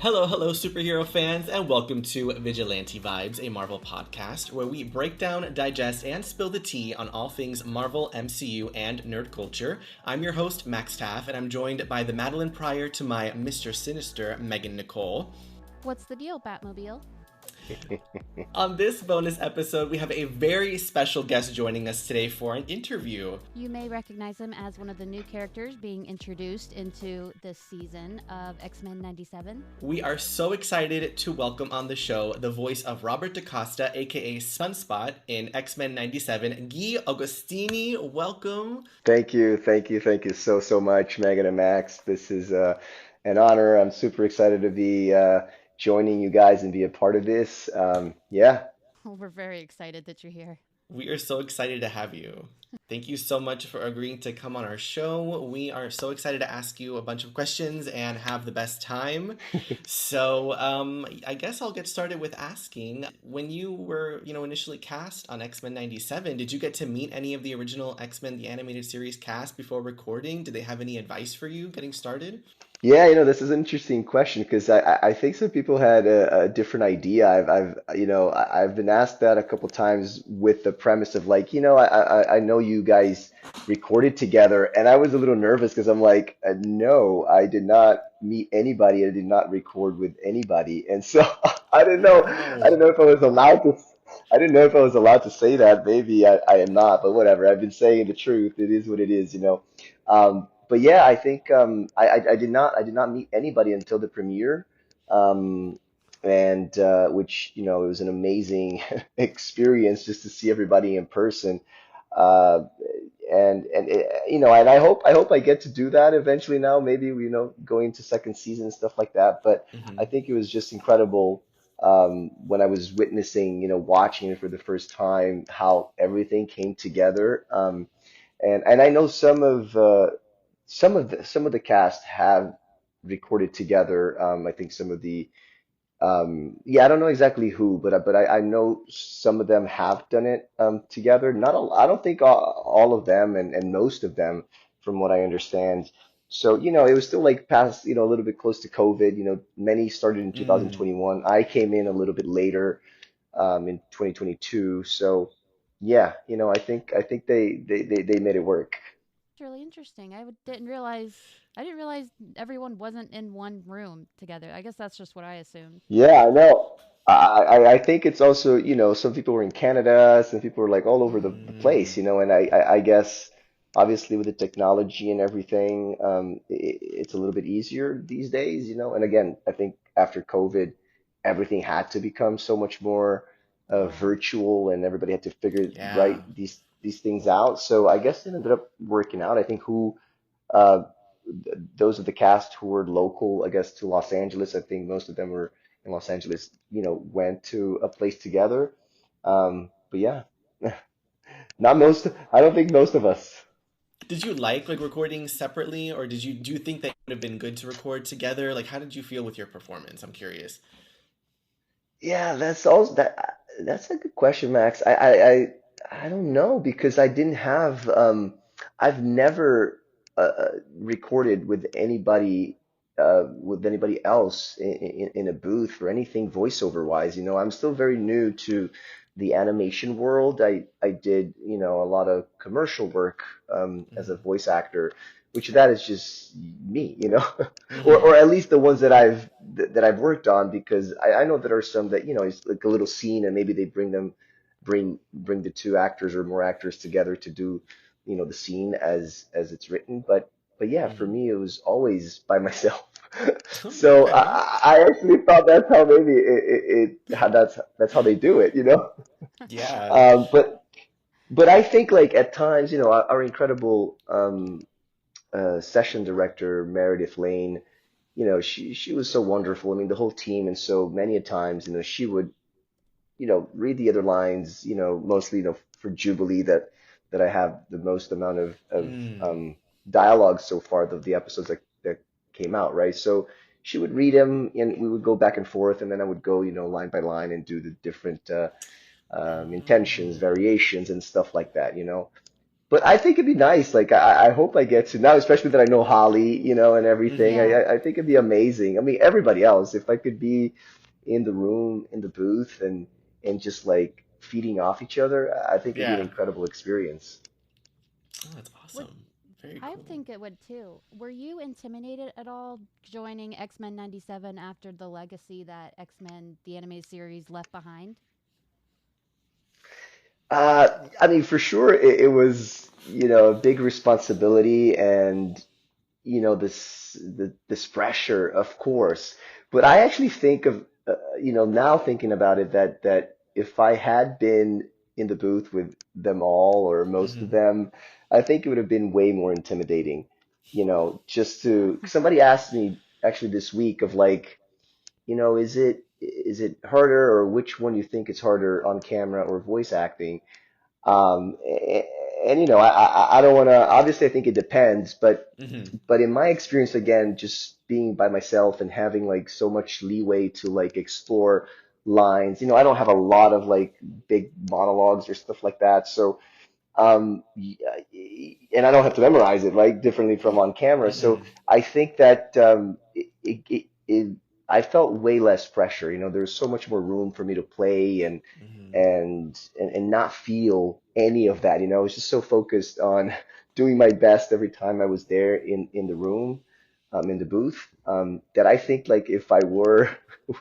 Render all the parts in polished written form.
Hello, superhero fans, and welcome to Vigilante Vibes, a Marvel podcast where we break down, digest, and spill the tea on all things Marvel, MCU, and nerd culture. I'm your host, Max Taff, and I'm joined by the Madeline Pryor to my Mr. Sinister, Megan Nicole. What's the deal, Batmobile? On this bonus episode, we have a very special guest joining us today for an interview. You may recognize him as one of the new characters being introduced into this season of X-Men 97. We are so excited to welcome on the show the voice of Robert DaCosta, aka Sunspot, in X-Men 97, Gui Agustini. Welcome. Thank you so much, Megan and Max. This is an honor. I'm super excited to be joining you guys and be a part of this. Yeah. Well, we're very excited that you're here. We are so excited to have you. Thank you so much for agreeing to come on our show. We are so excited to ask you a bunch of questions and have the best time. So, I guess I'll get started with asking, when you were, initially cast on X-Men 97, did you get to meet any of the original X-Men, the animated series cast before recording? Did they have any advice for you getting started? Yeah, this is an interesting question because I think some people had a different idea. I've been asked that a couple times with the premise of like, I know you guys recorded together, and I was a little nervous because I'm like, no, I did not meet anybody. I did not record with anybody, and so I didn't know if I was allowed to. I didn't know if I was allowed to say that. Maybe I am not, but whatever. I've been saying the truth. It is what it is. But yeah, I think I did not meet anybody until the premiere, and which it was an amazing experience just to see everybody in person. Uh, and I hope I get to do that eventually. Now, maybe going to second season and stuff like that. But I Mm-hmm. think it was just incredible when I was witnessing, watching it for the first time, how everything came together. And I know some of the cast have recorded together. I think some of the yeah, I don't know exactly who, but I know some of them have done it together. Not a, I don't think all of them and most of them, from what I understand. So, it was still like past, a little bit close to COVID. Many started in Mm. 2021. I came in a little bit later in 2022. So, yeah, I think they made it work. It's really interesting. I didn't realize everyone wasn't in one room together. I guess that's just what I assumed. Yeah, I know. I think it's also, some people were in Canada, some people were like all over the place, Mm. and I guess obviously with the technology and everything, it's a little bit easier these days, and again, I think after COVID, everything had to become so much more Yeah. virtual, and everybody had to figure Yeah. right these things out. So I guess it ended up working out. I think uh, those of the cast who were local, I guess, to Los Angeles. I think most of them were in Los Angeles, went to a place together. But yeah, not most, I don't think most of us. Did you like recording separately, or do you think that it would have been good to record together? Like, how did you feel with your performance? I'm curious. Yeah, that's a good question, Max. I don't know because I didn't have I've never recorded with anybody else in a booth or anything voiceover wise. I'm still very new to the animation world. I did, a lot of commercial work as a Mm-hmm. voice actor, which that is just me, or Mm-hmm. at least the ones that I've worked on, because I know there are some that it's like a little scene and maybe they bring the two actors or more actors together to do the scene as it's written, but yeah, for Mm-hmm. me it was always by myself. So Okay. I actually thought that's how maybe how that's how they do it. Yeah. But I think like at times, our incredible session director Meredith Lane, she was so wonderful. I mean, the whole team, and so many a times, she would, read the other lines, mostly, for Jubilee, that I have the most amount of Mm. dialogue so far of the episodes that came out, right? So she would read them, and we would go back and forth, and then I would go, line by line and do the different intentions, Oh. variations, and stuff like that. but I think it'd be nice. Like I hope I get to now, especially that I know Holly, and everything. Mm-hmm. Yeah. I think it'd be amazing. I mean, everybody else, if I could be in the room, in the booth, and just like feeding off each other, I think it'd be an Yeah. incredible experience. Oh, that's Would awesome. Very I cool. think it would too. Were you intimidated at all joining X-Men 97 after the legacy that X-Men the animated series left behind? I mean, for sure, it was, a big responsibility and, this pressure, of course. But I actually think of, now thinking about it, that if I had been in the booth with them all or most of Mm-hmm. them, I think it would have been way more intimidating. Just to, somebody asked me actually this week of like, is it harder or which one you think is harder on camera or voice acting? And I don't want to. Obviously, I think it depends, Mm-hmm. but in my experience, again, just being by myself and having like so much leeway to like explore lines. I don't have a lot of like big monologues or stuff like that. So and I don't have to memorize it, right? Differently from on camera. So Mm-hmm. I think that I felt way less pressure. There's so much more room for me to play Mm-hmm. and not feel any of that. I was just so focused on doing my best every time I was there in the room, in the booth, that I think like if I were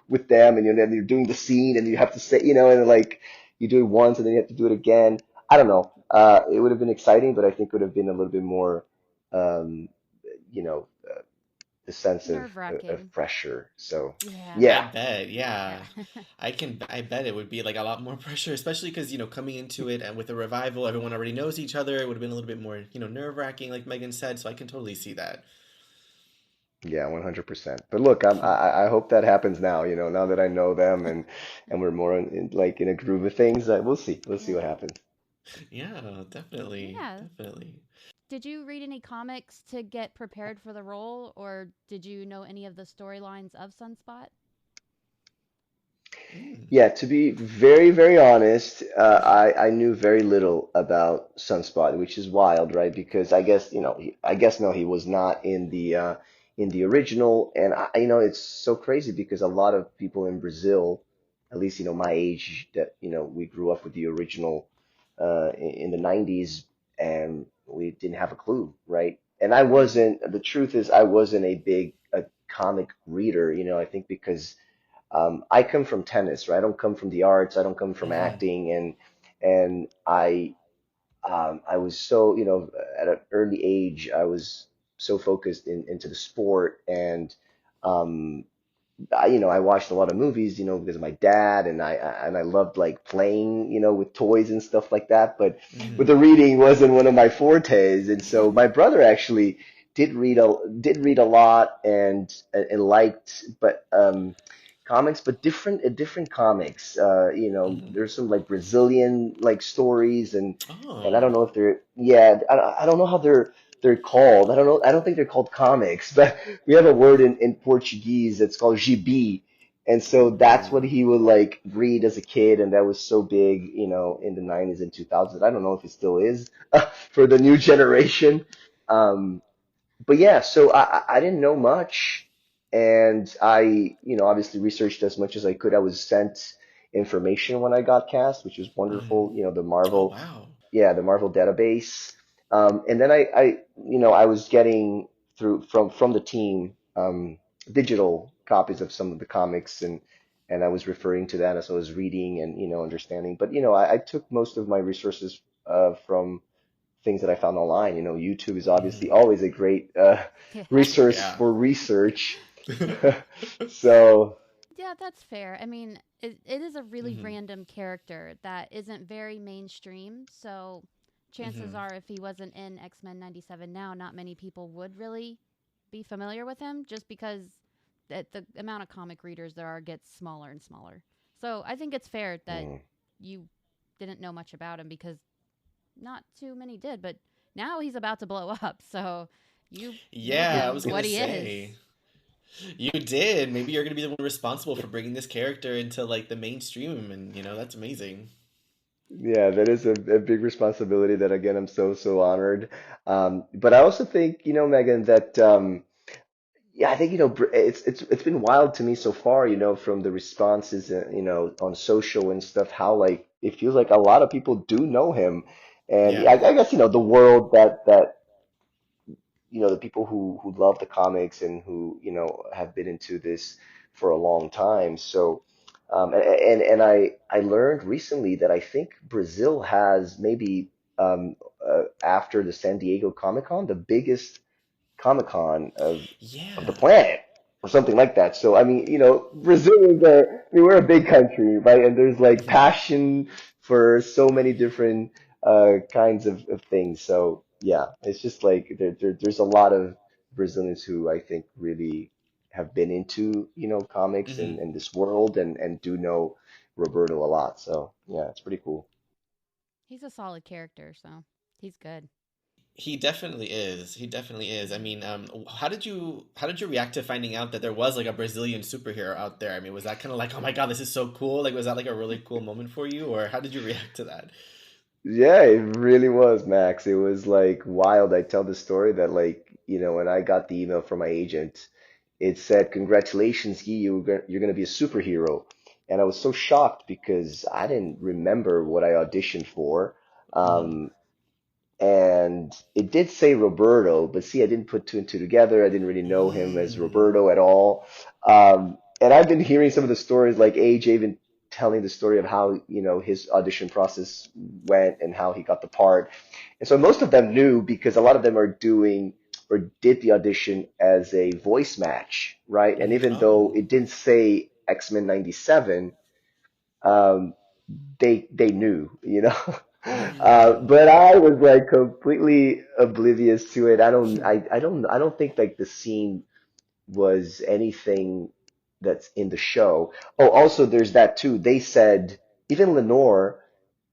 with them and then you're doing the scene and you have to say, and like you do it once and then you have to do it again. I don't know. It would have been exciting, but I think it would have been a little bit more, um, you know, the sense of, Nerve-wracking. pressure. So, Yeah. I yeah, bet, Yeah. yeah. I bet it would be like a lot more pressure, especially because, coming into it and with a revival, everyone already knows each other. It would have been a little bit more, nerve-wracking, like Megan said, so I can totally see that. yeah, 100%. But look, I hope that happens now. Now that I know them and we're more like in a groove of things. We'll see what Yeah. happens. Yeah, definitely, Yeah. definitely. Did you read any comics to get prepared for the role, or did you know any of the storylines of Sunspot? Mm. Yeah, to be very, very honest, I knew very little about Sunspot, which is wild, right? Because I guess, I guess no, he was not in the original, and it's so crazy because a lot of people in Brazil, at least, my age, that we grew up with the original in the 90s, and we didn't have a clue, right? And I Right. wasn't, the truth is, I wasn't a big comic reader, I think because I come from tennis, right? I don't come from the arts. I don't come from Mm-hmm. acting, and I was so, at an early age, I was so focused into the sport, and um, I watched a lot of movies, because of my dad, and I loved like playing, with toys and stuff like that. But Mm-hmm. the reading wasn't one of my fortes, and so my brother actually did read a lot and liked, but comics, but different comics. Mm-hmm. There's some like Brazilian like stories, and I Oh. don't know if they're yeah, I don't know how they're called. I don't know. I don't think they're called comics, but we have a word in Portuguese that's called gibi. And so that's what he Ooh. would like read as a kid, and that was so big, in the 90s and 2000s. I don't know if it still is for the new generation. Um, but yeah, so I didn't know much, and I, obviously researched as much as I could. I was sent information when I got cast, which was Mm-hmm. wonderful. Oh, wow. The Marvel database. And then I was getting through from the team digital copies of some of the comics, and I was referring to that as I was reading and understanding. But I took most of my resources from things that I found online. YouTube is obviously Mm-hmm. always a great Yeah. resource Yeah. for research. So, Yeah, that's fair. I mean, it is a really Mm-hmm. random character that isn't very mainstream. So, chances Mm-hmm. are, if he wasn't in X Men 97 now, not many people would really be familiar with him just because the amount of comic readers there are gets smaller and smaller. So, I think it's fair that mm, you didn't know much about him because not too many did. But now he's about to blow up. So, you made Yeah, I yeah. was him gonna what he is. say. You did. Maybe you're gonna be the one responsible for bringing this character into like the mainstream, and that's amazing. Yeah, that is a big responsibility that again I'm so honored. But I also think, Megan, that yeah, I think it's been wild to me so far, from the responses, on social and stuff, how like it feels like a lot of people do know him, and Yeah. I guess the world that the people who love the comics and who have been into this for a long time. So, and I learned recently that I think Brazil has maybe after the San Diego Comic Con the biggest Comic Con of the Yeah. planet or something like that. So I mean, Brazil is I mean, we're a big country, right? And there's like Mhm. passion for so many different kinds of things. So yeah, it's just like there's a lot of Brazilians who I think really have been into, comics Mhm. and this world and do know Roberto a lot. So yeah, it's pretty cool. He's a solid character, so he's good. He definitely is. He definitely is. I Hmm. mean, how did you react to finding out that there was like a Brazilian superhero out there? I mean, was that kind of like, oh my God, this is so cool? Like, was that like a really cool moment for you, or how did you react to that? Yeah, it really was, Max. It was like wild. I tell the story that like, when I got the email from my agent, it said, "Congratulations, Guy, you're gonna be a superhero." And I was so shocked because I didn't remember what I auditioned for. Hmm. Um, and it did say Roberto, but see, I didn't put two and two together. I didn't really know him as Mm. Roberto at all. And I've been hearing some of the stories, like AJ even telling the story of how, his audition process went and how he got the part. And so most of them knew because a lot of them are doing or did the audition as a voice match, right? And Hmm. even though Oh. it didn't say X-Men 97, um, they knew. Mm. But I was like completely oblivious to it. I don't think like the scene was anything that's in the show. Oh, also there's that too. They said even Lenore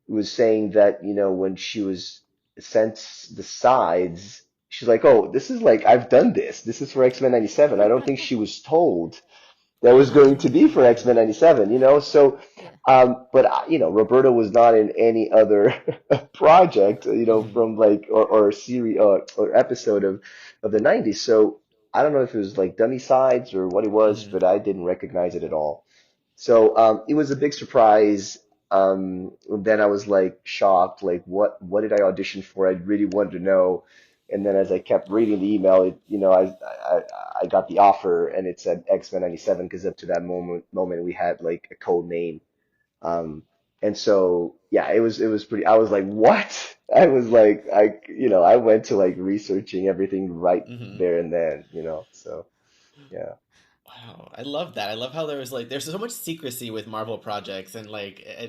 was saying that, when she was sent the sides, she's like, "Oh, this is like I've done this. This is for X-Men 97." I don't think she was told that was going to be for X-Men Mm. 97. So, Yeah. but Roberto was not in any other project, Hmm. from like or series or episode of the 90s. So I don't know if it was like dummy sides or what it was, Hmm. but I didn't recognize it at all. So it was a big surprise. Then I was like shocked, like what did I audition for? I really wanted to know. And then as I kept reading the email, I I got the offer and it said X-Men 97 because up to that moment we had like a code name. Um, and so yeah, it was pretty. I was like, what? I was like, I went to like researching everything right Hmm. there and then. So yeah. Wow, I love that. I love how there's so much secrecy with Marvel projects and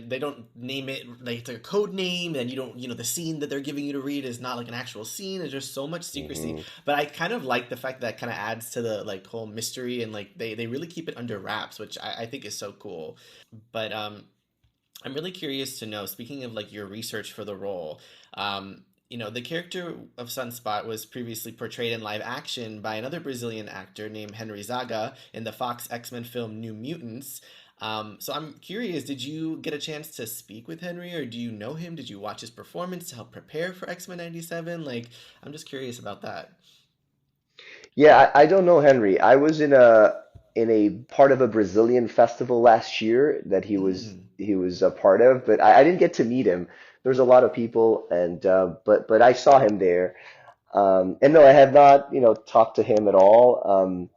they don't name it like it's like a code name and you don't the scene that they're giving you to read is not like an actual scene. There's just so much secrecy. Hmm. But I kind of like the fact that kind of adds to the like whole mystery and like they really keep it under wraps, which I think is so cool. But I'm really curious to know, speaking of like your research for the role, the character of Sunspot was previously portrayed in live action by another Brazilian actor named Henry Zaga in the Fox X-Men film New Mutants. So I'm curious, did you get a chance to speak with Henry or do you know him? Did you watch his performance to help prepare for X-Men 97? Like, I'm just curious about that. Yeah, I don't know Henry. I was in a part of a Brazilian festival last year that he was Mm, he was a part of, but I didn't get to meet him. There's a lot of people, and but I saw him there. And no, I have not, talked to him at all.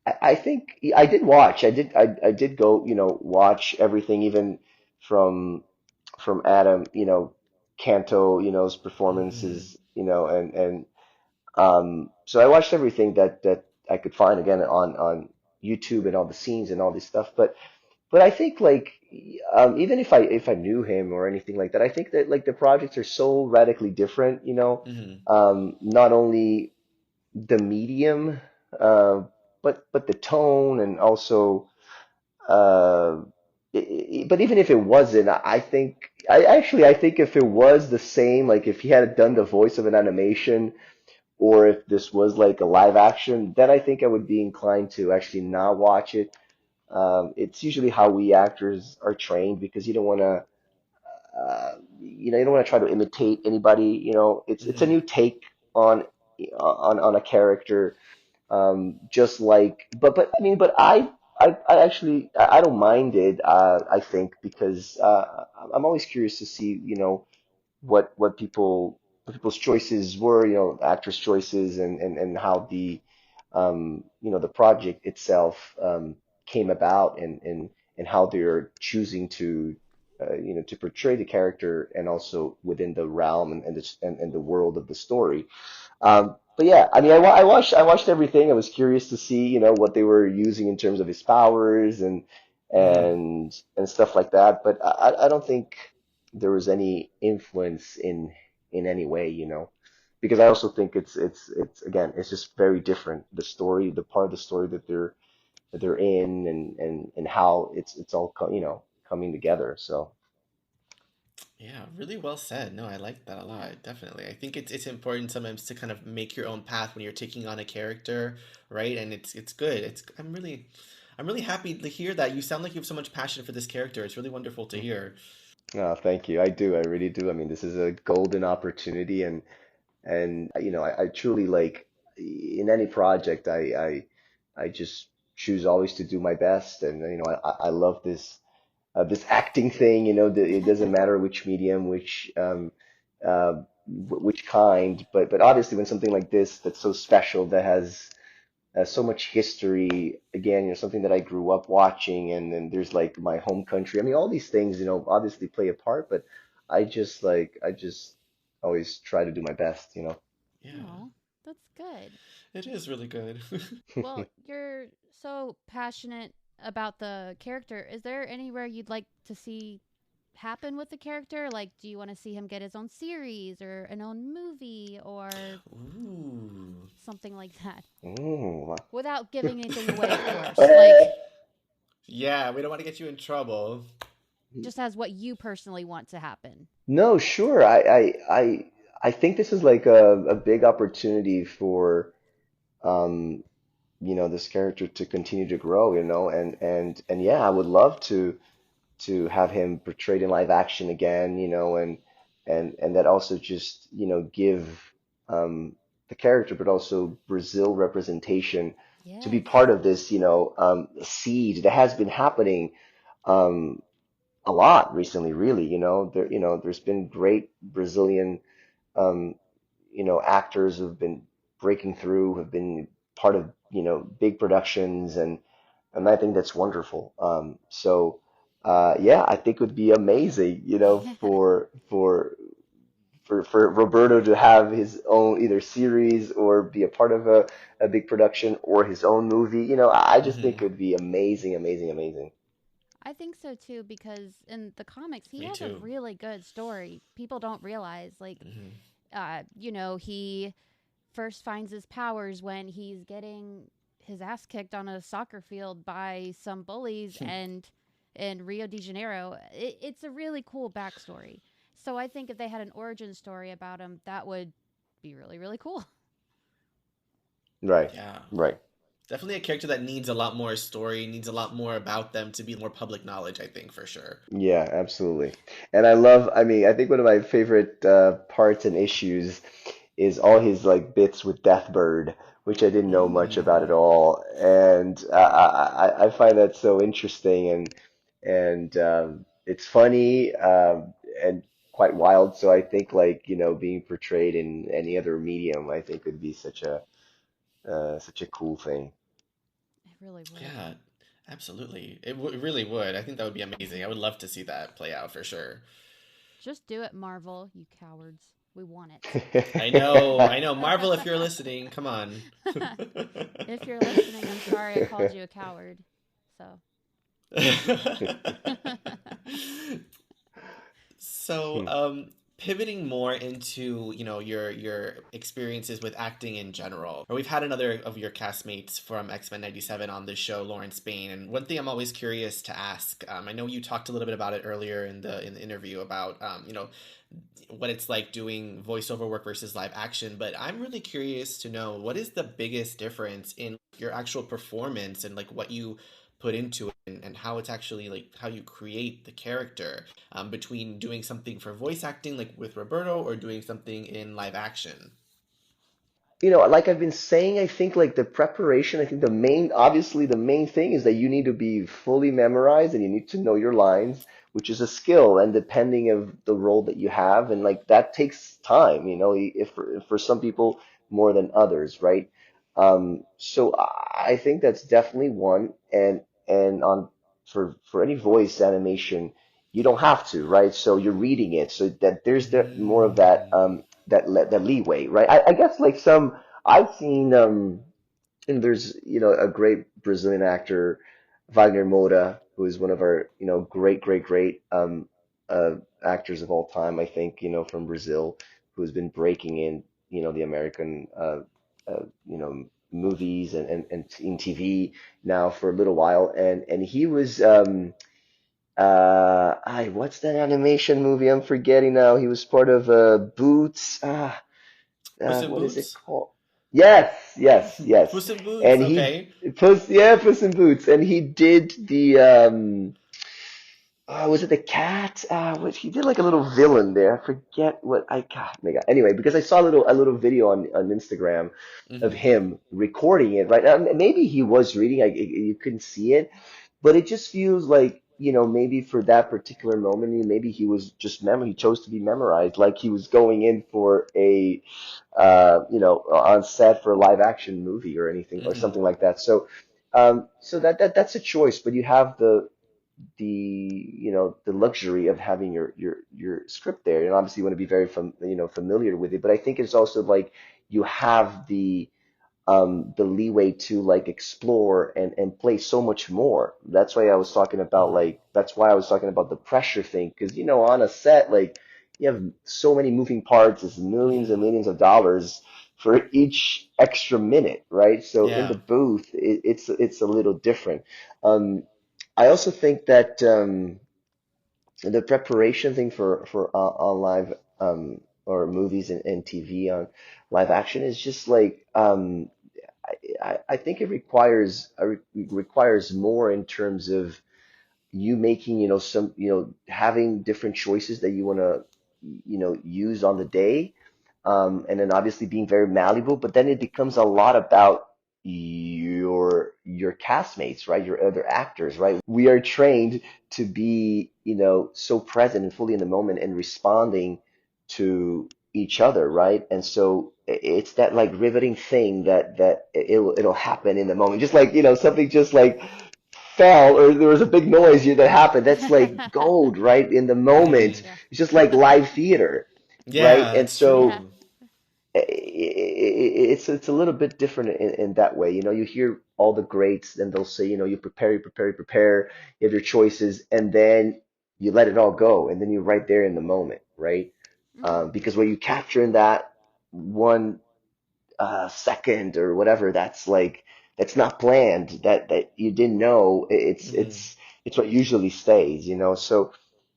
I think I did watch. I did go, watch everything, even from Adam, Canto, his mm, performances, and so I watched everything that I could find again on YouTube and all the scenes and all this stuff. But I think like even if I knew him or anything like that, I think that like the projects are so radically different. mm, Not only the medium, uh, but the tone and also. Uh, but even if it wasn't, I think I think if it was the same, like if he had done the voice of an animation or if this was like a live action, then I think I would be inclined to actually not watch it. It's usually how we actors are trained because you don't want to. you don't want to try to imitate anybody. It's a Hmm. new take on on a character. Just like, but I mean, but I actually I don't mind it. I think because I'm always curious to see, what people's choices were, actors' choices, and how the project itself came about, and how they're choosing to portray the character, and also within the realm, and the world of the story. But yeah, I mean, I watched everything. I was curious to see, what they were using in terms of his powers, and Hmm. and stuff like that. But I don't think there was any influence in any way, because I also think it's again, it's just very different. The story, the part of the story that they're in, and how it's all coming together. So Yeah, really well said. No, I like that a Yeah. lot. Definitely. I think it's important sometimes to kind of make your own path when you're taking on a character, right? And it's good. I'm really happy to hear that. You sound like you have so much passion for this character. It's really wonderful to hear. thank you. I do. I really do. I mean, this is a golden opportunity, and I truly like, in any project, I just choose always to do my best. And I love this acting thing. It doesn't matter which medium, which kind, but obviously when something like this, that's so special, that has so much history, again, something that I grew up watching, and then there's like my home country. I mean, all these things, obviously play a part, but I just always try to do my best. Yeah, Oh, that's good. it is really good. Well, you're so passionate about the character. Is there anywhere you'd like to see happen with the character? Like, do you want to see him get his own series or an own movie or Ooh. something like that? Ooh. Without giving anything away, of course. Like, Yeah, we don't want to get you in trouble. just as what you personally want to happen. No, sure. I think this is like a big opportunity for um this character to continue to grow, and yeah, I would love to have him portrayed in live action again, and that also just, give um the character, but also Brazil representation, to be Yes. part of this, seed that has been happening um a lot recently, really. There's been great Brazilian um, actors who've been breaking through, have been part of, big productions, and I think that's wonderful. Yeah, I think it would be amazing, for Roberto to have his own either series, or be a part of a big production, or his own movie. I just think Hmm. it would be amazing, amazing, amazing. I think so too because in the comics he Me has a too. really good story. People don't realize like Hmm. he first finds his powers when he's getting his ass kicked on a soccer field by some bullies and in Rio de Janeiro. It's a really cool backstory. So I think if they had an origin story about him, that would be really, really cool. Right, Yeah. right. Definitely a character that needs a lot more story, needs a lot more about them to be more public knowledge, I think, for sure. Yeah, absolutely. And I mean, I think one of my favorite parts and issues is all his like bits with Deathbird, which I didn't know much about at Mm. all. And I find that so interesting, and it's funny, and quite wild. So I think, like, being portrayed in any other medium, I think would be such a cool thing. It really would. Yeah, absolutely. It really would. I think that would be amazing. I would love to see that play out for sure. Just do it, Marvel, you cowards. We want I know. Marvel, if you're it. listening, come on. If you're listening, I'm sorry I called you a coward. So. So, pivoting more into, your experiences with acting in general. Or we've had another of your castmates from X-Men 97 on this show, Lauren Spain, and one thing I'm always curious to ask, I know you talked a little bit about it earlier in the interview about, what it's like doing voiceover work versus live action, but I'm really curious to know what is the biggest difference in your actual performance and like what you put into it, and how it's actually like how you create the character, between doing something for voice acting like with Roberto or doing something in live action. Like I've been saying, I think like the preparation, I think obviously the main thing is that you need to be fully memorized and you need to know your lines, which is a skill and depending of the role that you have, and like that takes time, if for some people more than others, right? So I think that's definitely one, and on for any voice animation, you don't have to, right? So you're reading it, so that there's more of that Mm. that leeway, right? I guess like some I've seen and there's a great Brazilian actor, Wagner Moura, who is one of our great uh actors of all time, I think, from Brazil, who's been breaking in the American movies and in TV now for a little while, and he was what's that animation movie? I'm forgetting now. He was part of Boots. Puss in What is it Boots. called? Yes, yes, yes. Puss in Boots. And he Okay. Puss in Boots, and he did the was it the cat? He did like a little villain there. I forget what I God, my God. Anyway, because I saw a little video on Instagram of Hmm. him recording it. Right now, maybe he was reading. You couldn't see it, but it just feels like, maybe for that particular moment, maybe he was just he chose to be memorized, like he was going in for on set for a live action movie or anything or Hmm. something like that. So that's a choice, but you have the luxury of having your script there, and obviously you want to be very familiar with it. But I think it's also like you have the leeway to like explore and play so much more. That's why I was talking about the pressure thing, because on a set, like, you have so many moving parts, it's millions and Hmm. millions of dollars for each extra minute, right? So in the Yeah. booth, it's a little different. um I also think that the preparation thing for on live or movies and TV on live action is just like I think it requires more in terms of you making, having different choices that you want to, use on the day, and then obviously being very malleable. But then it becomes a lot about your castmates, right? Your other actors, right? We are trained to be, so present and fully in the moment and responding to each other, right? And so it's that like riveting thing that it'll happen in the moment, just like, something just like fell or there was a big noise that happened. That's like gold, right? In the moment, Hmm. Yeah. it's just like live theater, right? Yeah, And that's so Yeah. true. it's a little bit different in that way. You hear all the greats, and they'll say, you prepare, you have your choices, and then you let it all go, and then you're right there in the moment, right? Hmm. Because what you capture in that one second or whatever, that's not planned, that you didn't know. Hmm. It's what usually stays. So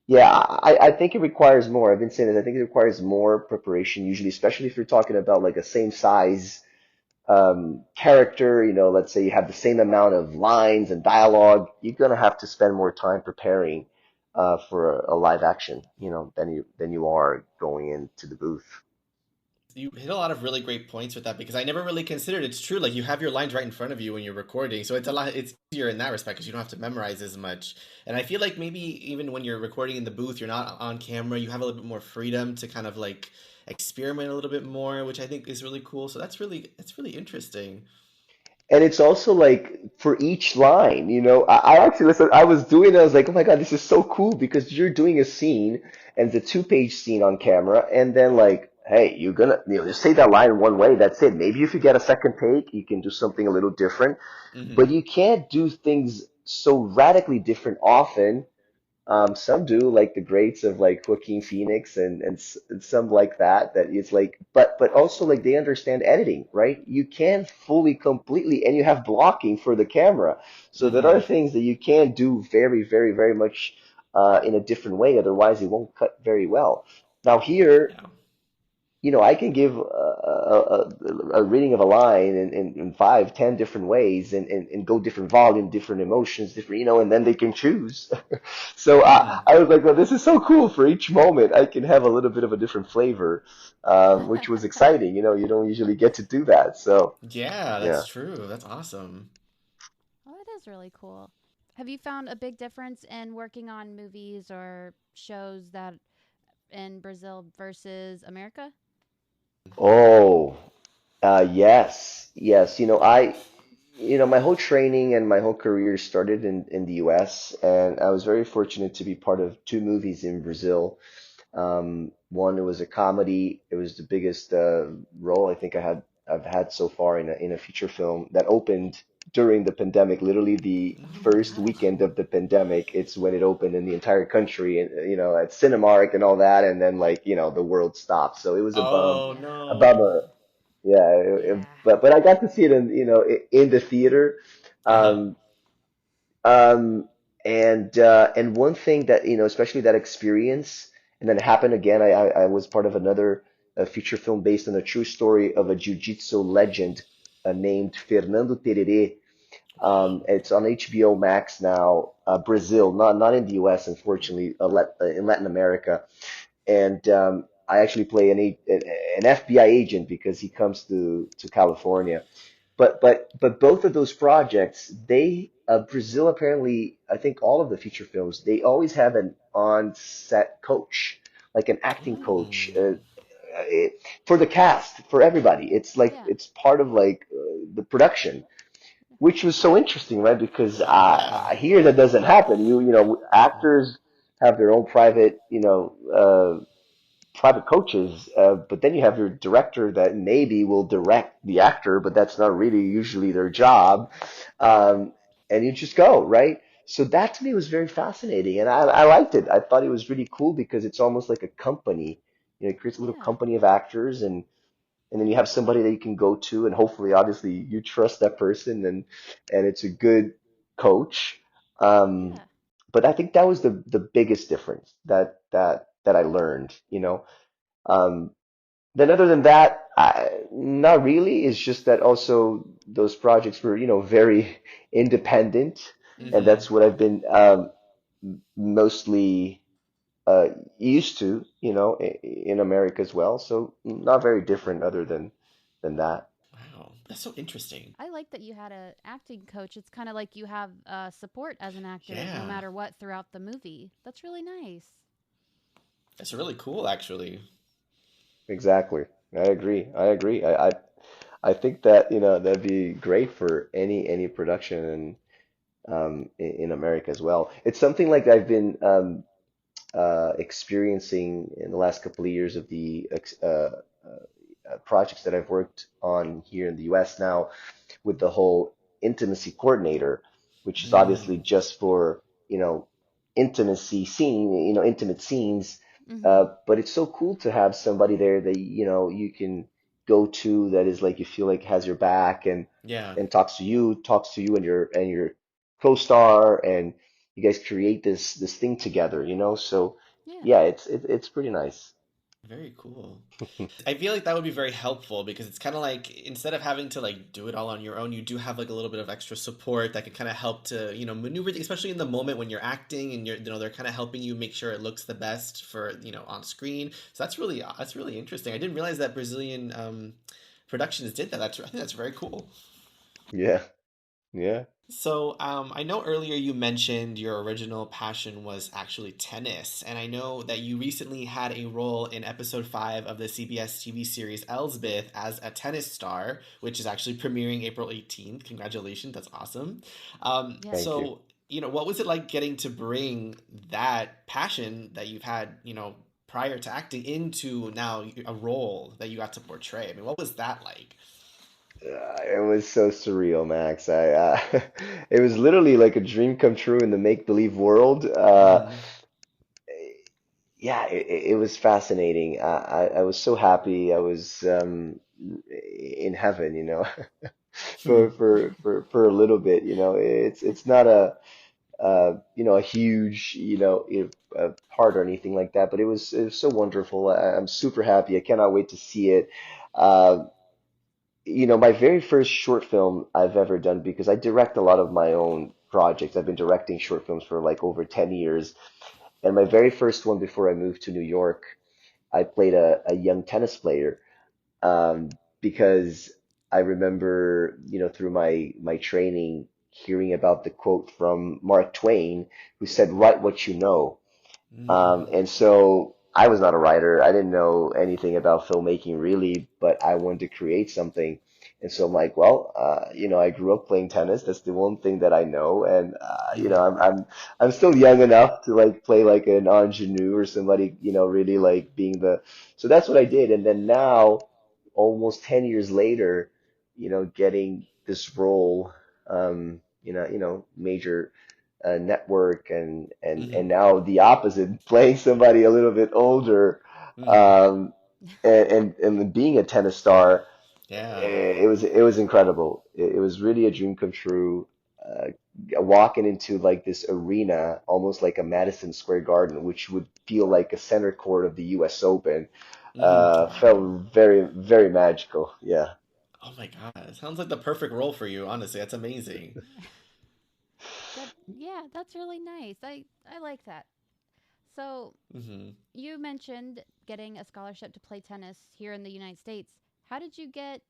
yeah, I think it requires more. I've been saying this. I think it requires more preparation usually, especially if you're talking about like a same size character. Let's say you have the same amount of lines and dialogue. You're gonna have to spend more time preparing for a live action, than you are going into the booth. You hit a lot of really great points with that, because I never really considered it's true. Like, you have your lines right in front of you when you're recording, so it's easier in that respect because you don't have to memorize as much. And I feel like maybe even when you're recording in the booth, you're not on camera, you have a little bit more freedom to kind of like experiment a little bit more, which I think is really cool. So that's really interesting. And it's also like for each line, I actually listen, I was doing it, I was like, oh my God, this is so cool because you're doing a scene and it's a two-page scene on camera, and then like, hey, you're gonna, just say that line in one way, that's it. Maybe if you get a second take, you can do something a little different, but Hmm. you can't do things so radically different often. Some do, like the greats of like Joaquin Phoenix and some like that. That it's like, but also like they understand editing, right? You can fully, completely, and you have blocking for the camera. So there are Hmm. things that you can do very, very, very much in a different way. Otherwise, it won't cut very well. Now here, Yeah. I can give a reading of a line in 5, 10 different ways and go different volume, different emotions, different, and then they can choose. So Hmm. I was like, well, this is so cool. For each moment, I can have a little bit of a different flavor, which was exciting. You don't usually get to do that. So Yeah, yeah. that's true. That's awesome. Well, that is really cool. Have you found a big difference in working on movies or shows that in Brazil versus America? Oh, yes, yes. My whole training and my whole career started in the U.S., and I was very fortunate to be part of two movies in Brazil. One, it was a comedy. It was the biggest role I think I've had so far in a feature film that opened during the pandemic. Literally, the first Mm. weekend of the pandemic, it's when it opened in the entire country, and at Cinemark and all that, and then like the world stopped. So it was Oh a no. bummer. Yeah, Yeah. but I got to see it in the theater. Uh-huh. Um, and one thing that especially that experience, and then it happened again. I was part of another feature film based on a true story of a jiu-jitsu legend named Fernando Tererê. Wow. It's on HBO Max now. Brazil, not in the US, unfortunately, in Latin America. And I actually play an FBI agent because he comes to California. But both of those projects, they Brazil apparently, I think all of the feature films, they always have an on-set coach, like an acting coach, Mm. for the cast, for everybody. It's like Yeah. it's part of like the production, which was so interesting, right? Because Yeah. I hear that doesn't happen. Actors have their own private, private coaches, but then you have your director that maybe will direct the actor, but that's not really usually their job. Um, and you just go, right? So that to me was very fascinating, and I liked it. I thought it was really cool because it's almost like a company. It creates a little Yeah. company of actors, and then you have somebody that you can go to, and hopefully, obviously, you trust that person, and it's a good coach. Um, Yeah. but I think that was the biggest difference that I learned. Um, then other than that, not really. It's just that also those projects were, very independent, and Hmm. that's what I've been mostly uh, used to, in America as well. So not very different other than that. Wow. That's so interesting. I like that you had a acting coach. It's kind of like you have support as an actor no Yeah. matter what throughout the movie. That's really nice. That's really cool actually. Exactly. I agree. I agree. I think that, that'd be great for any production in America as well. It's something like I've been experiencing in the last couple of years of the projects that I've worked on here in the US now with the whole intimacy coordinator, which is obviously Mm. just for, you know, intimate scenes. Mm-hmm. But it's so cool to have somebody there that, you can go to that is like you feel like has your back Yeah. and talks to you and your co-star, and you guys create this thing together. So Yeah. yeah, it's pretty nice. Very cool. I feel like that would be very helpful because it's kind of like instead of having to like do it all on your own, you do have like a little bit of extra support that can kind of help to, maneuver, especially in the moment when you're acting and they're kind of helping you make sure it looks the best for, on screen. So that's really interesting. I didn't realize that Brazilian productions did that. I think that's very cool. Yeah, yeah. So, I know earlier you mentioned your original passion was actually tennis, and I know that you recently had a role in episode 5 of the CBS TV series Elsbeth as a tennis star, which is actually premiering April 18th. Congratulations, that's awesome. Yes. Thank you. So, what was it like getting to bring that passion that you've had, prior to acting into now a role that you got to portray? I mean, what was that like? It was so surreal, Max. It was literally like a dream come true in the make-believe world. Hmm. Yeah, it was fascinating. I was so happy. I was in heaven, for a little bit. It's not a huge, part or anything like that. But it was so wonderful. I'm super happy. I cannot wait to see it. Uh, my very first short film I've ever done, because I direct a lot of my own projects. I've been directing short films for like over 10 years. And my very first one before I moved to New York, I played a young tennis player, because I remember, through my training, hearing about the quote from Mark Twain, who said, "Write what you know." Mm. And so I was not a writer. I didn't know anything about filmmaking really, but I wanted to create something. And so I'm like, well, I grew up playing tennis. That's the one thing that I know. And, Mm. I'm still young enough to like play like an ingenue or somebody, really like being so that's what I did. And then now, almost 10 years later, getting this role, major network, and Mm. now the opposite, playing somebody a little bit older, Mm. um, and being a tennis star. Yeah. It was incredible. It was really a dream come true. Uh, Walking into like this arena, almost like a Madison Square Garden, which would feel like a center court of the U.S. Open, Mm. felt Wow. very, very magical. Yeah. Oh my God. It sounds like the perfect role for you, honestly. That's amazing. Yeah, that's really nice. I like that. So, Hmm. you mentioned getting a scholarship to play tennis here in the United States. How did you get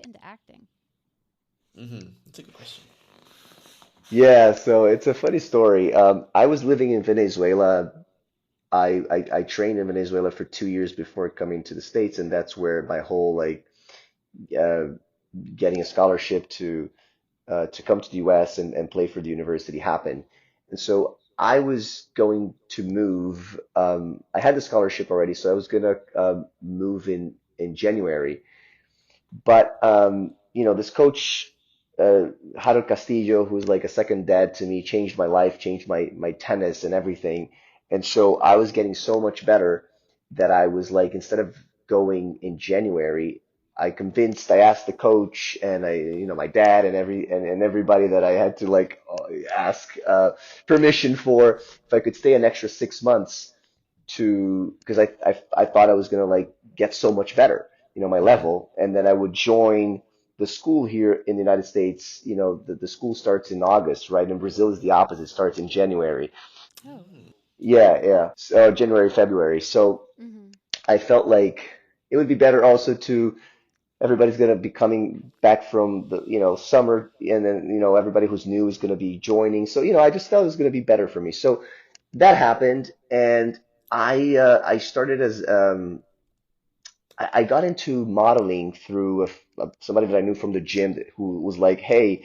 into acting? Hmm. That's a good question. Yeah, so it's a funny story. I was living in Venezuela. I trained in Venezuela for 2 years before coming to the States, and that's where my whole like uh, getting a scholarship to come to the US and play for the university happened. And so I was going to move. I had the scholarship already, so I was gonna move in January. But this coach, Harold Castillo, who's like a second dad to me, changed my life, changed my tennis and everything. And so I was getting so much better that I was like, instead of going in January, I asked the coach and my dad and and everybody that I had to like ask permission for if I could stay an extra 6 months because I thought I was gonna like get so much better, my Hmm. level, and then I would join the school here in the United States. The school starts in August, right? In Brazil is the opposite, it starts in January. Oh. Mm. Yeah, yeah. So January, February. So Mhm. I felt like it would be better also to everybody's gonna be coming back from the summer, and then everybody who's new is gonna be joining. So I just felt it was gonna be better for me. So that happened, and I started as I got into modeling through somebody that I knew from the gym who was like, "Hey,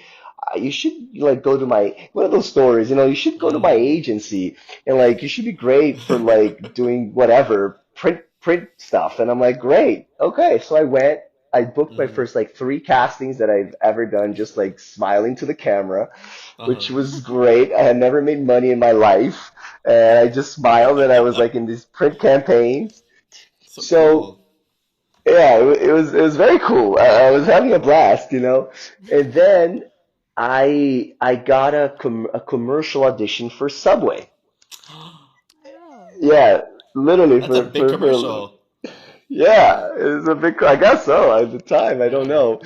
you should like go to my one of those stories, you should go to my Mm. agency, and like you should be great for like doing whatever print stuff." And I'm like, "Great, okay." So I went. I booked my Hmm. first like three castings that I've ever done, just like smiling to the camera, which Uh-huh. was great. I had never made money in my life, and I just smiled, and I was like in these print campaigns. So So cool. yeah, it was very cool. I was having a blast. And then I got a commercial audition for Subway. Oh. Yeah, literally That's a big for commercial. yeah, it was a big. I guess so at the time. I don't Yeah. know,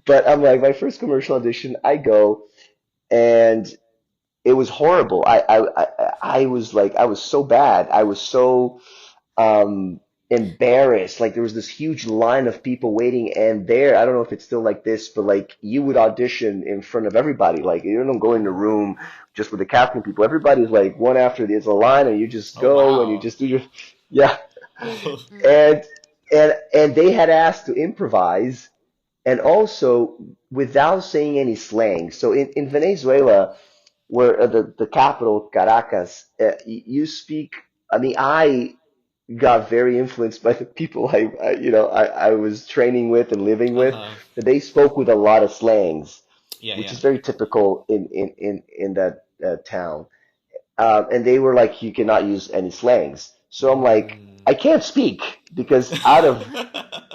but I'm like my first commercial audition. I go, and it was horrible. I was like I was so bad. I was so embarrassed. Like there was this huge line of people waiting, and there, I don't know if it's still like this, but like you would audition in front of everybody. Like you don't go in the Hmm. room just with the casting people. Everybody's like one after the, it's a line, and you just Oh go and you wow. just do your yeah. Mm. And and they had asked to improvise, and also without saying any slang. So in Venezuela, where the capital Caracas, you speak. I mean, I got very influenced by the people I was training with and living with, Uh-huh. that they spoke with a lot of slangs, Yeah, which yeah. is very typical in that town. And they were like, you cannot use any slangs. So I'm like, Mm. I can't speak because out of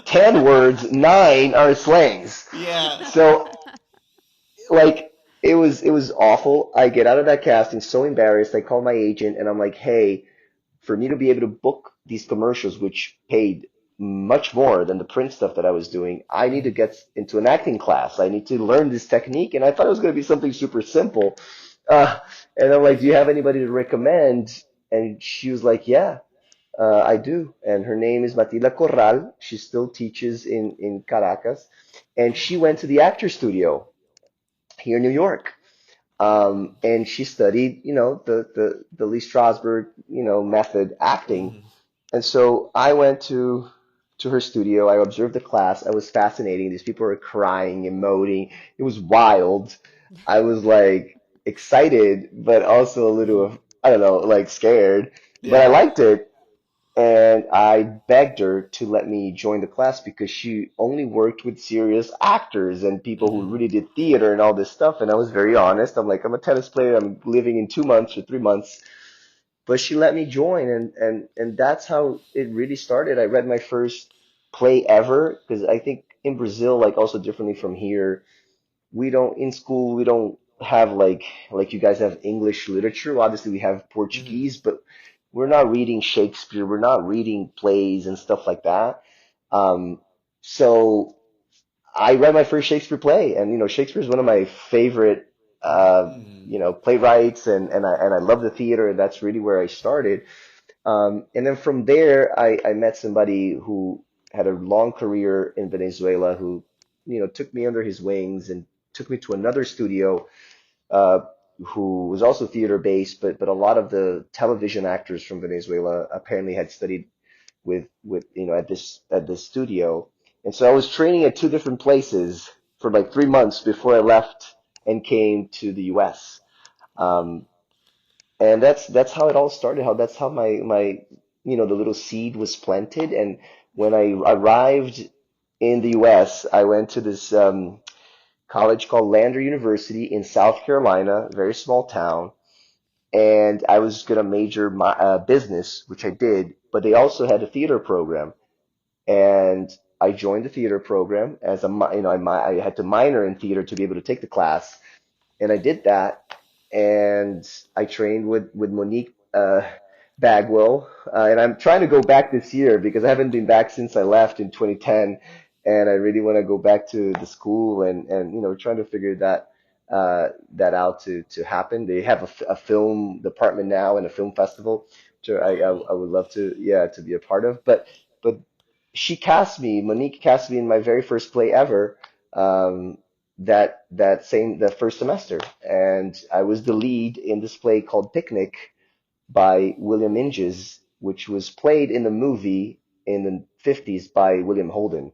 10 words, nine are slangs. Yeah. So like. it was awful. I get out of that casting so embarrassed. I call my agent and I'm like, hey, for me to be able to book these commercials, which paid much more than the print stuff that I was doing, I need to Hmm. get into an acting class. I need to learn this technique. And I thought it was going to be something super simple. Uh, and I'm like, do you have anybody to recommend? And she was like, yeah, I do. And her name is Matilda Corral. She still teaches in Caracas. And Oh she went wow. to the actor studio here in New York. Oh. And she studied, the Lee Strasberg, method acting. Hmm. And so I went to her studio. I observed the class. I was fascinating. These people were crying, emoting. It was wild. I was like excited, but also a little, I don't know, like scared. But I Yeah. liked it. And I begged her to let me join the class because she only worked with serious actors and people who Hmm. really did theater and all this stuff. And I was very honest. I'm like, I'm a tennis player. I'm leaving in 2 months or 3 months. But she let me join, and that's how it really started. I read my first play ever because I think in Brazil, like also differently from here, we don't in school we don't have like you guys have English literature. Obviously, we have Hmm. Portuguese, but we're not reading Shakespeare. We're not reading plays and stuff like that. Um, so I read my first Shakespeare play, and Shakespeare is one of my favorite playwrights, and I love the theater, and that's really where I started. And then from there, I met somebody who had a long career in Venezuela who, took me under his wings and took me to another studio, uh, who was also theater based, but a lot of the television actors from Venezuela apparently had studied with at this studio. And so I was training at two different places for like 3 months before I left and came to the U.S. Wow. Um, and that's how it all started. That's how my the little seed was planted. And when I arrived in the U.S., I went to this college called Lander University in South Carolina, a very small town. And I was gonna major my business, which I did, but they also had a theater program, and I joined the theater program as I had to minor in theater to be able to take the class, and I did that, and I trained with Monique Bagwell, and I'm trying to go back this year because I haven't been back since I left in 2010, and I really want to go back to the school and trying to figure that out to happen. They have a film department now and a film festival, which I Oh. would love to, yeah, to be a part of, but she cast me, Monique cast me in my very first play ever. Um, that first semester, and I was the lead in this play called Picnic by William Inges, which was played in the movie in the 50s by William Holden.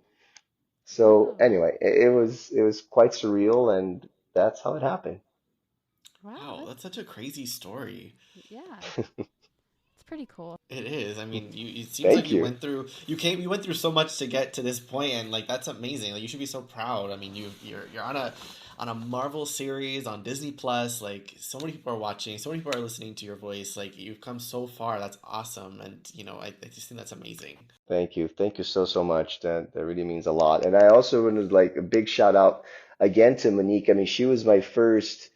So Oh, anyway, it was quite surreal, and that's how it happened. wow. Wow. That's such a crazy story. Yeah, it's pretty cool. It is. I mean, it seems like Thank you you. went through you went through so much to get to this point, and like that's amazing. Like you should be so proud. I mean, you're on a Marvel series on Disney Plus. Like so many people are watching, so many people are listening to your voice. Like you've come so far. That's awesome, and I just think that's amazing. Thank you. Thank you so much. That really means a lot. And I also want to like a big shout out again to Monique. I mean, she was my first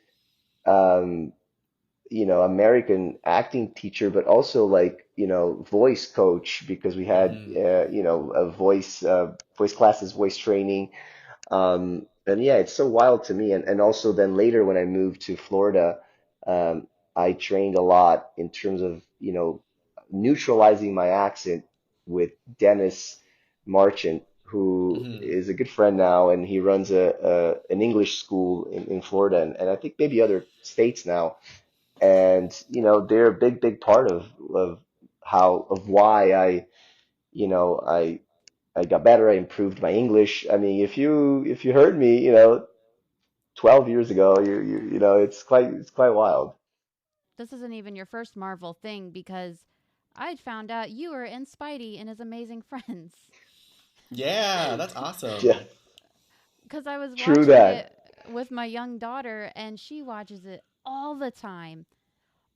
um American acting teacher, but also like, voice coach because we had, Hmm. a voice classes, voice training. And yeah, it's so wild to me. And also then later when I moved to Florida, um, I trained a lot in terms of, neutralizing my accent with Dennis Marchant, who Hmm. is a good friend now, and he runs an English school in Florida and I think maybe other states now. And they're a big part of why I got better. I improved my English. I mean, if you heard me 12 years ago, it's quite wild. This isn't even your first Marvel thing because I'd found out you were in Spidey and his amazing friends. Yeah, that's Yeah, awesome. Because I was true watching it that. with my young daughter and she watches it all the time.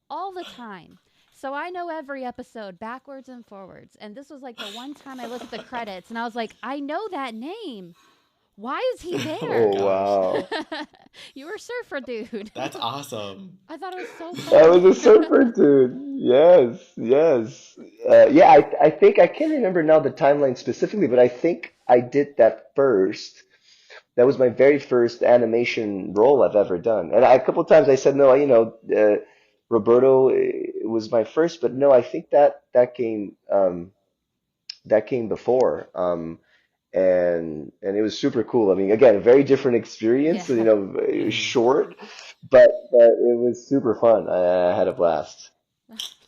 All the time. So I know every episode backwards and forwards. And this was like the one time I looked at the credits and I was like, I know that name. Why is he Oh my there? Oh gosh. wow. You were surfer dude. That's awesome. I thought it was so I was funny. a surfer dude. Yes, yes. Yeah, I think I can't remember now the timeline specifically, but I think I did that first. That was my very first animation role I've ever done. And a couple times I said no, Roberto was my first, but no, I think that came before. And it was super cool. I mean, again, a very different experience. So, Yeah. it was Hmm. short, but it was super fun. I had a blast.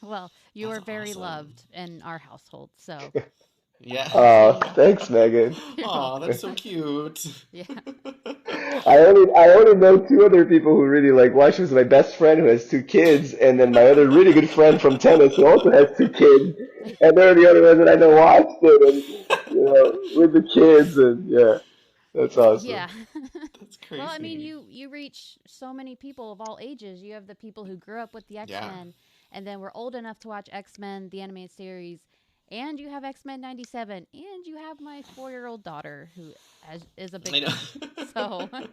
Well, you That's are very awesome. loved in our household, so Yeah. see. Thanks, Megan. You're Aw, welcome. that's so cute. Yeah. I only know two other people who really like watch this. My best friend who has two kids, and then my other really good friend from tennis who also has two kids. And they're the only ones that I know watched it, and with the kids, and yeah, that's awesome. Yeah. That's Well, I mean, crazy. you reach so many people of all ages. You have the people who grew up with the Yeah. X-Men and then were old enough to watch X-Men the animated series, and you have X-Men 97, and you have my 4-year-old daughter who is a big I fan. So, know.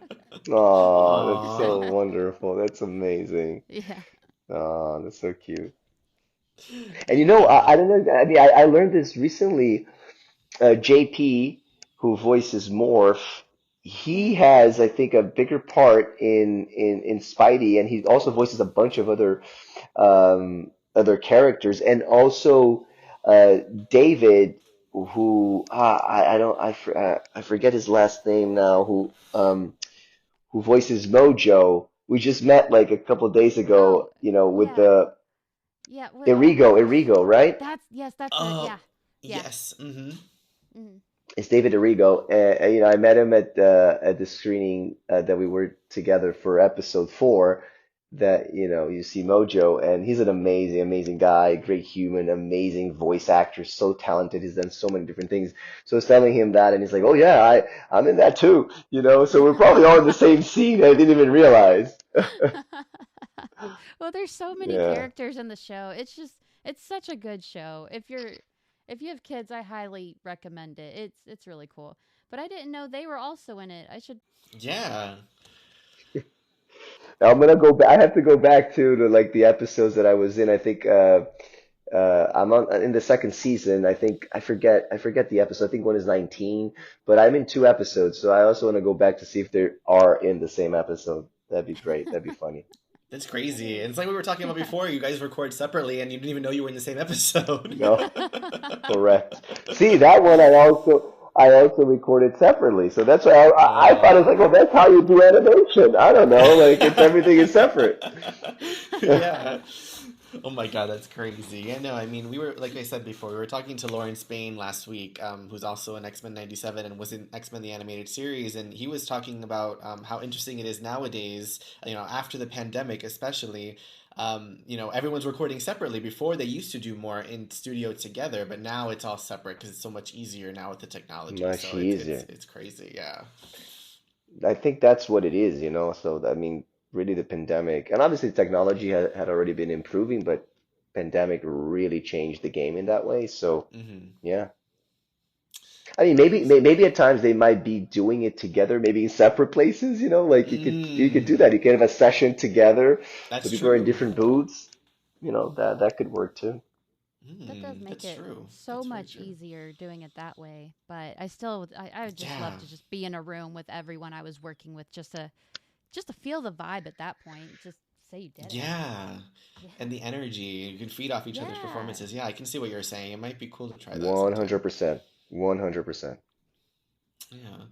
Oh, that's Aw. so wonderful. That's amazing. yeah. Oh, that's so cute. And Yeah. I don't know. I mean, I learned this recently. JP, who voices Morph, he Mm. has, I think, a bigger part in Spidey, and he also voices a bunch of other characters, and also uh, David, who I don't I forget his last name now, who voices Mojo. We just met like a couple of days Oh, ago, with yeah. the Yeah, oh my gosh. Irigo, right? That's yes, that's it. Oh, Yeah. Yeah. yes. Hmm. Mm. It's David Arrigo, and I met him at the screening that we were together for episode 4. That you see Mojo, and he's an amazing, amazing guy, great human, amazing voice actor, so talented. He's done so many different things. So I was telling him that, and he's like, "Oh yeah, I'm in that too." So we're probably all in the same scene. I didn't even realize. Well, there's so many Yeah. characters in the show. It's such a good show. If you have kids, I highly recommend it. It's really cool. But I didn't know they were also in it. I should. Yeah. I'm gonna go back. I have to go back to like the episodes that I was in. I think I'm on in the second season. I forget the episode. I think one is 19, but I'm in 2 episodes, so I also want to go back to see if they are in the same episode. That'd be great. That'd be funny. That's It crazy. is. It's like we were talking about Yeah. before. You guys record separately and you didn't even know you were in the same episode. No, correct. See, that one I also recorded separately, so that's why I thought it was like, well, that's how you do animation. I don't know, like it's everything is separate. Yeah. Oh my God, that's crazy. Yeah, no, I mean, we were, like I said before, we were talking to Lauren Spain last week, who's also in X-Men 97 and was in X-Men the Animated Series, and he was talking about how interesting it is nowadays, after the pandemic especially. Everyone's recording separately. Before they used to do more in studio together, but now it's all separate because it's so much easier now with the technology. Much So it's easier. it's crazy. Yeah. I think that's what it is. So I mean, really, the pandemic, and obviously technology had already been improving, but pandemic really changed the game in that way. So Hmm. yeah. I mean, maybe Crazy. maybe at times they might be doing it together, maybe in separate places. Like you could do that. Mm, You could have a session together, so that's people are in true. different booths. That could work too. That does make That's it true. so That's very much true. easier doing it that way. But I would just love Yeah. to just be in a room with everyone I was working with, just to feel the vibe at that point. Just say you did it. Yeah. Yeah. And the energy, you can feed off each other's Yeah. performances. Yeah, I can see what you're saying. It might be cool to try that sometime. 100%. 100%. Yeah.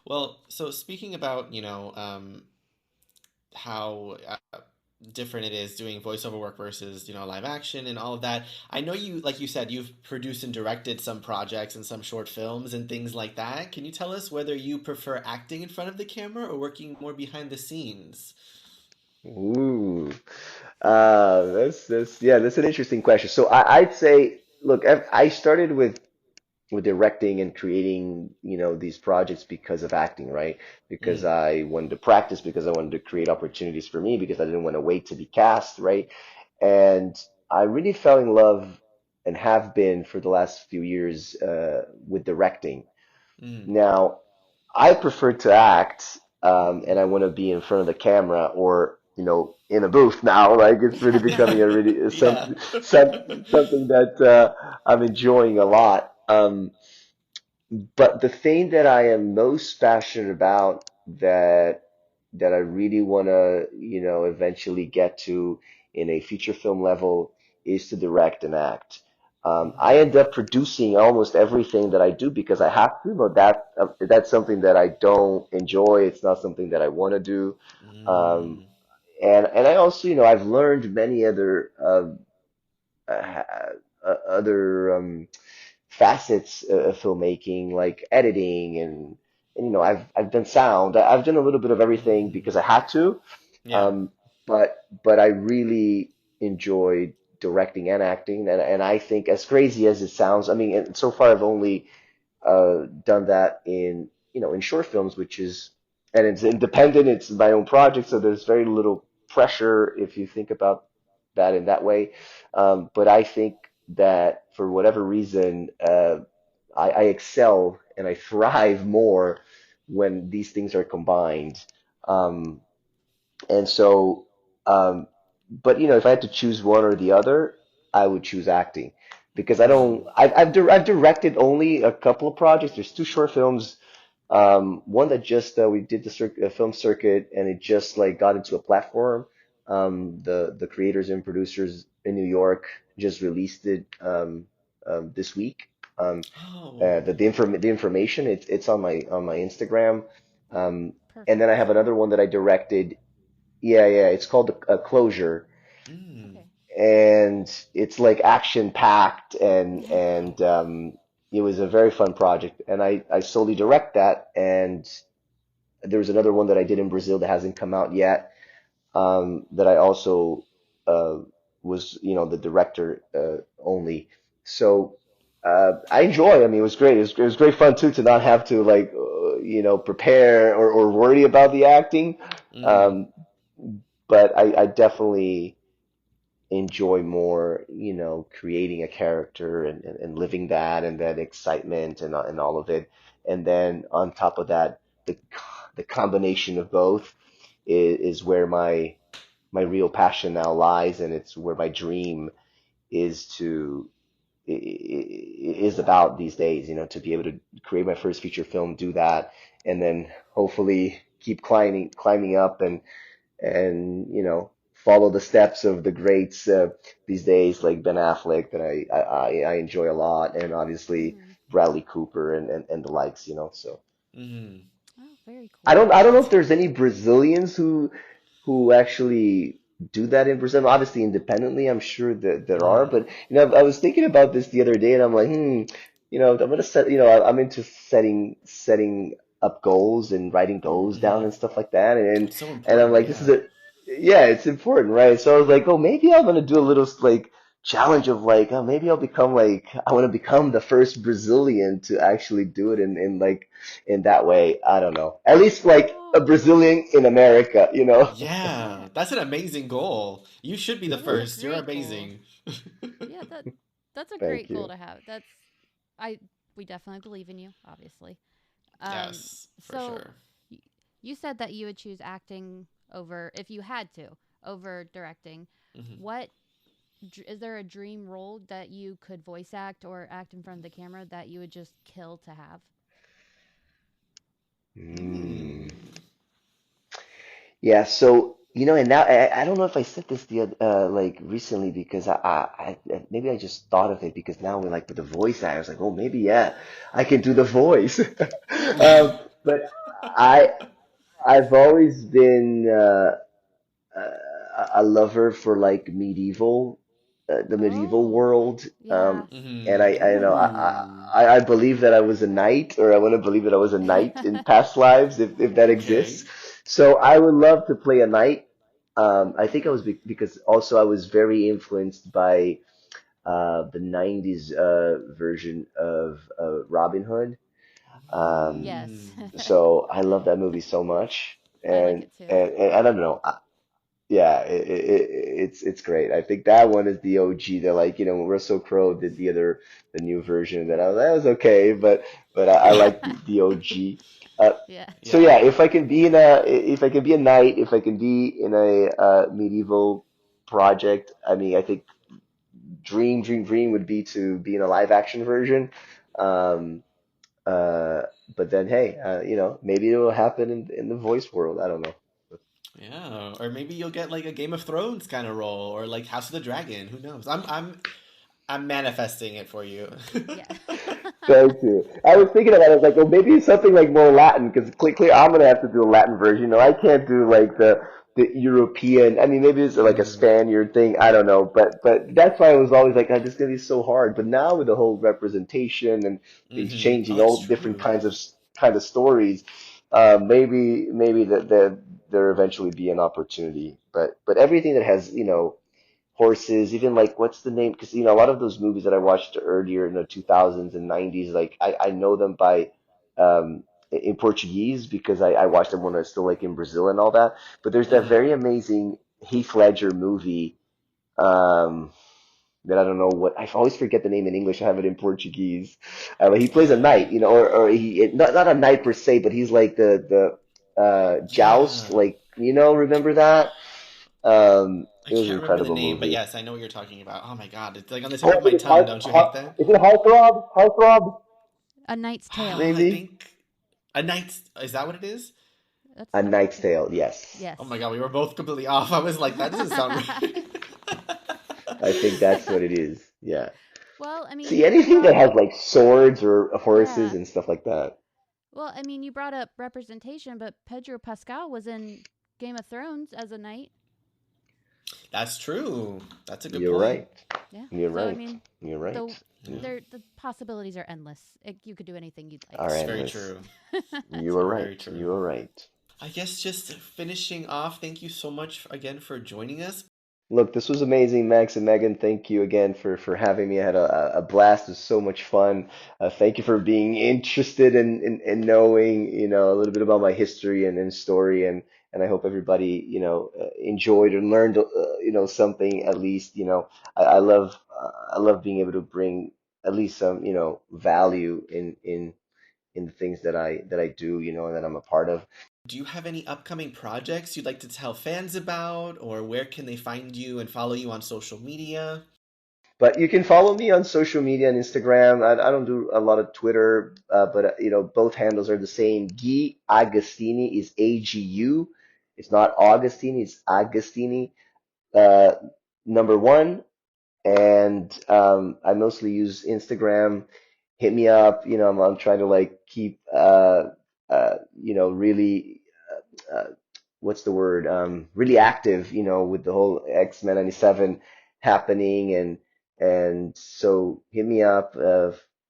Well, so speaking about, how different it is doing voiceover work versus, live action and all of that. I know you, like you said, you've produced and directed some projects and some short films and things like that. Can you tell us whether you prefer acting in front of the camera or working more behind the scenes? Ooh. That's an interesting question. So I'd say, look, I started with directing and creating, these projects because of acting, right? Because Mm, I wanted to practice, because I wanted to create opportunities for me, because I didn't want to wait to be cast, right? And I really fell in love and have been for the last few years with directing. mm, Now, I prefer to act, and I want to be in front of the camera or, in a booth now. Like it's really becoming a really Yeah. something that I'm enjoying a lot. But the thing that I am most passionate about that I really want to, eventually get to in a feature film level is to direct and act. I end up producing almost everything that I do because I have to, but that's something that I don't enjoy. It's not something that I want to do. Um, Mm. and I also, I've learned many uh, other facets of filmmaking, like editing and I've done sound. I've done a little bit of everything because I Mm. had to. Yeah. Um, but I really enjoyed directing and acting, and I think as crazy as it sounds, I mean, and so far I've only done that in short films, which is and it's independent. It's my own project, so there's very little pressure if you think about that in that way. But I think that for whatever reason, I excel and I thrive more when these things are combined. Um, and so, um, but if I had to choose one or the other, I would choose acting because I Mm. don't. I've directed only a couple of projects. There's two short films. One that just we did the film circuit, and it just like got into a platform. The creators and producers in New York just released it this week. Oh. The information it's on my Instagram. Oh, Um, and then I perfect. have another one that I directed. Yeah, it's called a Closure, Mm. Okay. and it's like action packed, and it was a very fun project. And I solely direct that, and there was another one that I did in Brazil that hasn't come out yet. That I also uh, was the director only. So I enjoy. I mean, it was great. It was great fun too to not have to like prepare or worry about the acting. Mm. Um, but I definitely enjoy more, creating a character and living that and that excitement and all of it. And then on top of that, the combination of both is where my real passion now lies, and it's where my dream is is about these days, to be able to create my first feature film, do that, and then hopefully keep climbing up and follow the steps of the greats these days, like Ben Affleck, that I enjoy a lot, and obviously Mm-hmm. Bradley Cooper and the likes, so Mm. Oh, very I cool. don't I don't know That's if there's any Brazilians who actually do that in Brazil. Obviously, independently, I'm sure that there are, mm. but I was thinking about this the other day, and I'm like, I'm gonna set, I'm into setting up goals and writing goals down Mm-hmm. and stuff like that, It's so and I'm important, like, this is yeah. a yeah, it's important, right? So I was like, oh, maybe I'm gonna do a little like challenge of like, oh, maybe I want to become the first Brazilian to actually do it in like in that way. I don't know. At least like a Oh, Brazilian in America. yeah. Yeah, that's an amazing goal. You should be the That is a first. You're great goal. amazing. Yeah, that's a Thank great goal you. to have. I we definitely believe in you, obviously. Um, Yes, for so sure. y- you said that you would choose acting over if you had to over directing. Hmm. What is there a dream role that you could voice act or act in front of the camera that you would just kill to have? Mm. Mm. Yeah, so and now I don't know if I said this like recently because maybe I just thought of it because now we're like with the voice I was like, oh, maybe yeah, I can do the voice. But I I've always been a lover for like the medieval Oh, world. yes. And Hmm. I know Ooh. I believe that I was a knight, or I want to believe that I was a knight in past lives, if that exists. Okay. So I would love to play a knight. I think I was Okay. because also I was very influenced by the 90s version of Robin Hood. Um, Yes. Mm. so I love that movie so much, I like and it too. and I don't know. Yeah, it's great. I think that one is the OG. They're like, when Russell Crowe did the new version that that was okay, but I Yeah. like the OG. Uh, Yeah. so yeah, Yeah. if I can be a knight, if I can be in a medieval project, I mean, I think dream would be to be in a live action version. Um, uh, but then hey, maybe it will happen in the voice world. I don't know. Yeah. Or maybe you'll get like a Game of Thrones kind of role, or like House of the Dragon. Who knows? I'm manifesting it for you. Yeah. Thank you. I was thinking about it. I was like, well, maybe something like more Latin, because clear, I'm gonna have to do a Latin version. I can't do like the European. I mean, maybe it's like a Mm, Spaniard thing. I don't know, but that's why I was always like, oh, this is gonna be so hard. But now with the whole representation and things mm-hmm. Oh, changing, that's all different true. kind of stories, maybe that there eventually be an opportunity. But everything that has horses, even like what's the name? Because a lot of those movies that I watched earlier in the 2000s and 90s, like I know them by in Portuguese because I watched them when I was still like in Brazil and all that. But there's that Mm-hmm. very amazing Heath Ledger movie um, that I don't know what I always forget the name in English. I have it in Portuguese. He plays a knight, Um, or he not a knight per se, but he's like the joust, yeah. like remember that? I It was an can't remember the incredible name, but movie. yes, I know what you're talking about. Oh my god, it's like on the Oh, tip I of my think it's tongue. Don't you hate that? Is it Heartthrob? Heartthrob? A Knight's Tale. I Maybe? think a knight's. Is that what it is? That's A what I Knight's think. Tale, yes. Yes. Oh my god, we were both completely off. I was like, that doesn't sound right. I think that's what it is. Yeah. Well, I mean, See, you anything that brought has up, like swords or horses yeah. and stuff like that. Well, I mean, you brought up representation, but Pedro Pascal was in Game of Thrones as a knight. That's true. That's a good You're point. right. Yeah. You're So I right. mean, You're the right. Yeah. the possibilities are endless. You could do anything you'd like. Are It's very endless. true. You It's are very right. You true. are right. I guess just finishing off, thank you so much again for joining us. Look, this was amazing, Max and Megan. Thank you again for having me. I had a blast. It was so much fun. Thank you for being interested in knowing, a little bit about my history and story. And I hope everybody, enjoyed and learned, something at least. I love being able to bring at least some, value in the things that I do, and that I'm a part of. Do you have any upcoming projects you'd like to tell fans about, or where can they find you and follow you on social media? But you can follow me on social media and Instagram. I don't do a lot of Twitter, but both handles are the same. Gui Agustini is AGU. It's not Augustini, it's Agustini. Uh, number one, and I mostly use Instagram. Hit me up. I'm trying to like keep really uh, what's the word? Really active, with the whole X-Men 97 happening, and so hit me up,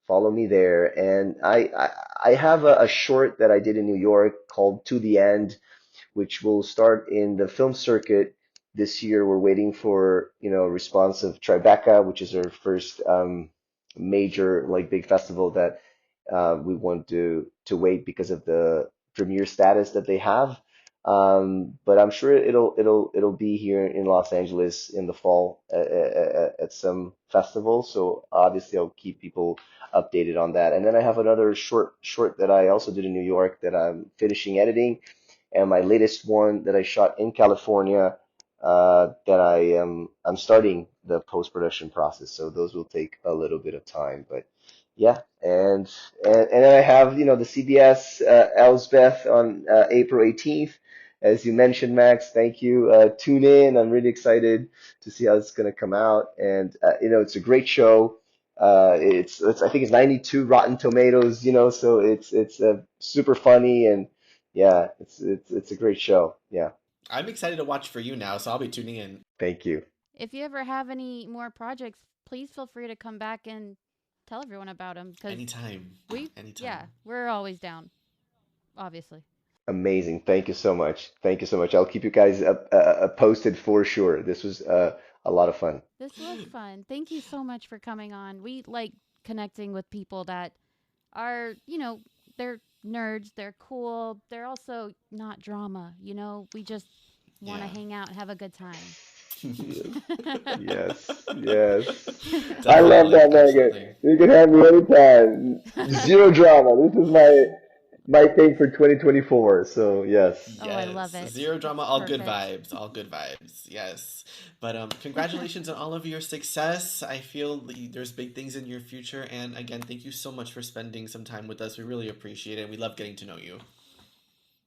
follow me there, and I have a short that I did in New York called To the End, which will start in the film circuit this year. We're waiting for, response of Tribeca, which is our first major like big festival that we want to wait because of the premiere status that they have. But I'm sure it'll be here in Los Angeles in the fall at some festival. So obviously I'll keep people updated on that. And then I have another short that I also did in New York that I'm finishing editing, and my latest one that I shot in California, that I'm starting the post-production process. So those will take a little bit of time, but yeah. And then I have the CBS Elsbeth on April 18th. As you mentioned, Max, thank you. Tune in. I'm really excited to see how it's going to come out, and it's a great show. It's I think it's 92 Rotten Tomatoes, so it's super funny, and yeah, it's a great show. Yeah, I'm excited to watch for you now, so I'll be tuning in thank you. If you ever have any more projects, please feel free to come back and tell everyone about them because anytime. yeah, Anytime. we're always down, obviously. Amazing. Thank you so much. Thank you so much. I'll keep you guys posted for sure. This was a lot of fun. This was fun. Thank you so much for coming on. We like connecting with people that are, they're nerds, they're cool, they're also not drama. We just want to Yeah. hang out and have a good time. Yes, yes. I love Definitely, that, Megan. absolutely. You can have me anytime. Zero drama. This is my thing for 2024. So yes. Oh, I love Yes, it. zero drama, It's all good perfect. vibes, all good vibes. Yes, but congratulations on all of your success. I feel there's big things in your future, and again, thank you so much for spending some time with us. We really appreciate it. We love getting to know you.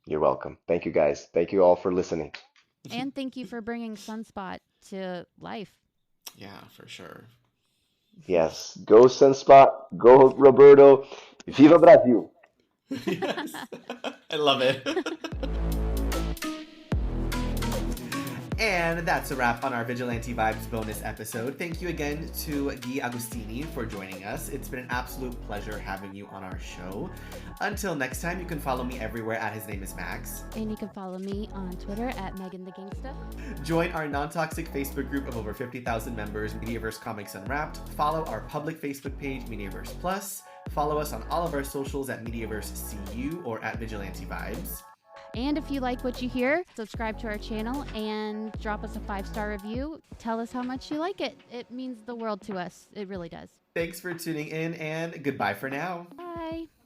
You're welcome. Thank you guys. Thank you all for listening. And thank you for bringing Sunspot to life. Yeah, for sure. Yes. Go Sunspot. Go Roberto. Viva Brasil. Yes, I love it. And that's a wrap on our Vigilante Vibes bonus episode. Thank you again to Gui Agustini for joining us. It's been an absolute pleasure having you on our show. Until next time, you can follow me everywhere at His Name is Max. And you can follow me on Twitter at Megan the Gangsta. Join our non-toxic Facebook group of over 50,000 members, Mediaverse Comics Unwrapped. Follow our public Facebook page, Mediaverse Plus. Follow us on all of our socials at Mediaverse CU or at Vigilante Vibes. And if you like what you hear, subscribe to our channel and drop us a 5-star review. Tell us how much you like it. It means the world to us. It really does. Thanks for tuning in, and goodbye for now. Bye.